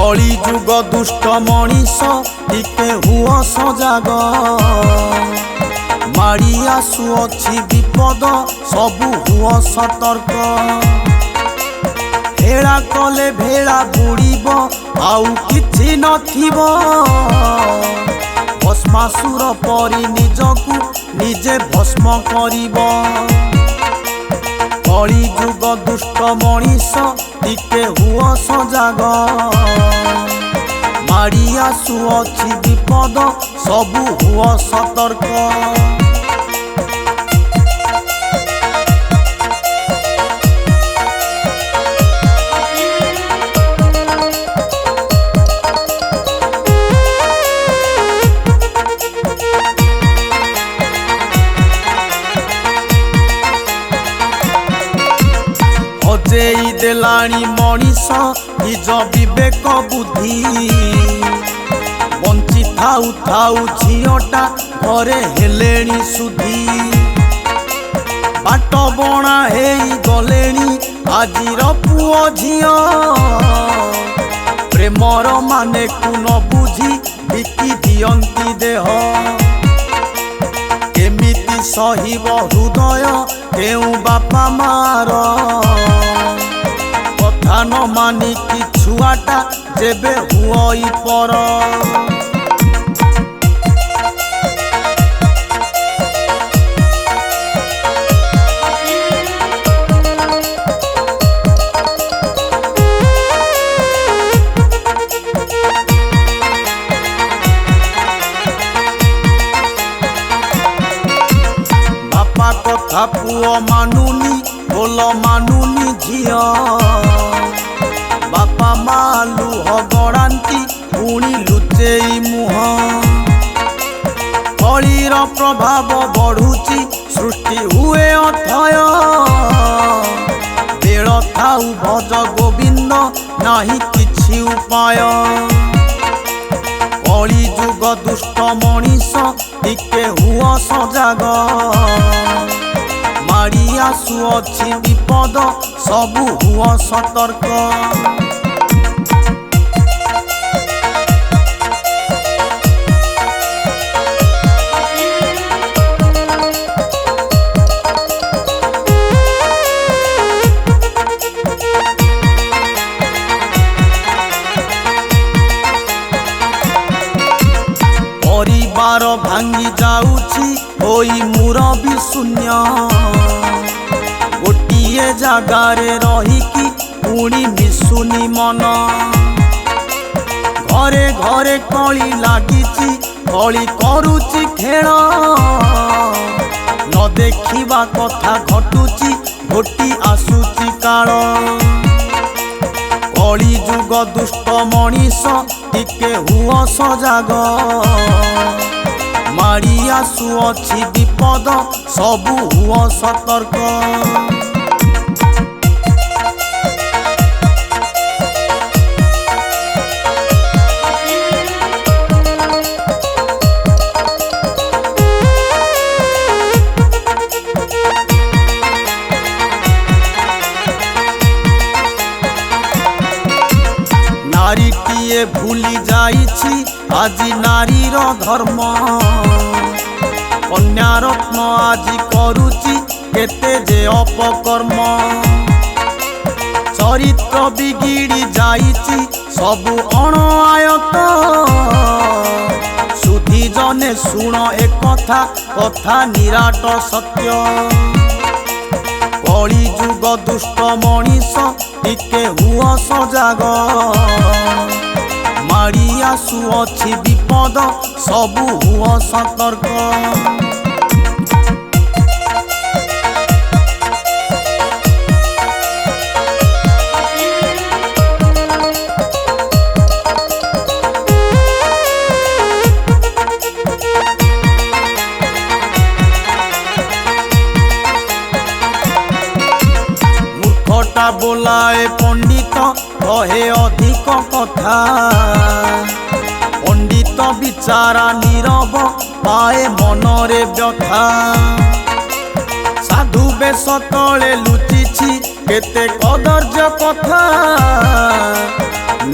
कली जुग दुष्ट मनीष टिके हुआ सजाग माड़ी आसुअछि विपद सबु हुआ सतर्क हेड़ा कले भेड़ा बुड़ीब आउ किछि नथिबो भस्मासुर परि निजकु निजे भस्म करिबो कली जुग दुष्ट मनीष टिके हुआ सजाग माड़ी आसुअछि विपद सबु हुआ सतर्क हजेई देलाणी मनीष निज विवेक बुद्धि बंची थाउ थाउ झियोटा घरे हेलेणी सुधी बाट बणा हेई गलेणी आजिर पुओ झियो प्रेमर माने कु न बुझी बिकी दियंती देह केमिति सहिब हृदय केउ बापा मार कथा न मानिकी छुआटा जेबे हुई पर बापा कथा पुओ मानुनी बोल मानुनी झियो बापा मालू हगड़ाती पुणी लुचेई मुह कलीर प्रभाव बढ़ुची सृष्टि हुए अथय बेल थाउ भज गोविंद नाही किछि उपाय कली जुग दुष्ट मनीष टिके हुआ सजाग माड़ी आसुअछि विपद सबु हुआ सतर्क परिवार भांगी जाउछि होई मुरबी शून्य गोटिए जागारे रहिकी पुणी मिसुनी मन घरे घरे कली लागिछि कली करुछि खेल न देखिबा कथा घटुछि घोटी आसुछि काल कली जुग दुष्ट मनीष टिके हुआ सजाग माड़ी आसुअछि विपद सबु हुआ सतर्क नारीटिए भूली जाइछि आजी नारीर धर्म कन्या रत्न आजी करुछि केते जे अपकर्म चरित्र बिगिड़ी जाइछि सबु अणआयत सुधी जने सुण ए कथा कथा निराट सत्य कली जुग दुष्ट मनीष टिके हुआ सजाग माड़ी आसुअछि विपद सबु हुआ सतर्क मूर्खटा बोलाए पंडित कहे अधिक कथा पंडित बिचारा नीरव पाए मनरे व्यथा साधु बेश तले लुचिछि केते कदर्य कथा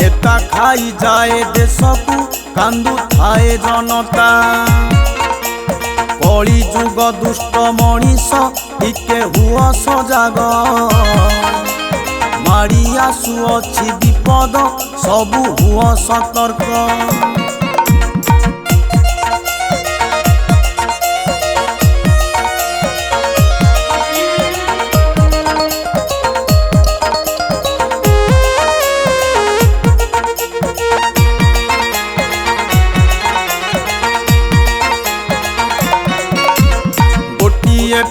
नेता खाई जाए देश को कांदु थाए जनता कली जुग दुष्ट मनीष टिके हुआ सजाग माड़ी आसुअछि विपद सबु हुआ सतर्क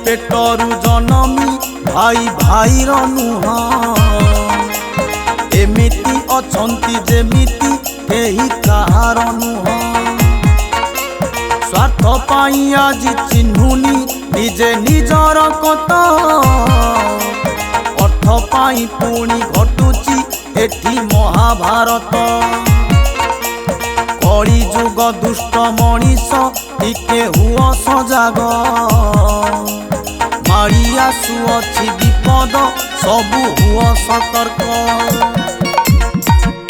पेटरु जनमी भाई भाई नुह एमिति अछंती जेमिति केही कहार नुह स्वार्थ पाई आज चिन्हुनी निजे निजर कत अर्थ पाई पुणी घटुची एठी महाभारत कली जुग दुष्ट मनीष टिके हुआ सजाग माड़ी आसुअछि विपद सबु हुआ सतर्क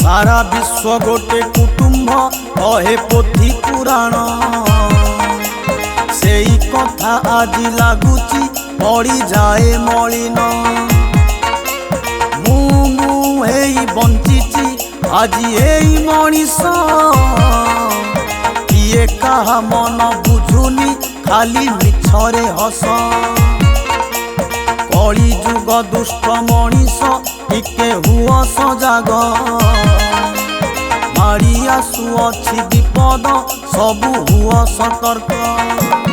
सारा विश्व गोटे कुटुंब कहे पोथी पुराण सेई कथा आज लागुची पड़ी जाए मलिन मु हेई बंचिची आज एई मनीष किए कहा मन बुझुनी खाली मिछरे हस कली जुग दुष्ट मनीष टिके हुआ सजाग माड़ी आसुअछि विपद सबु हुआ सतर्क।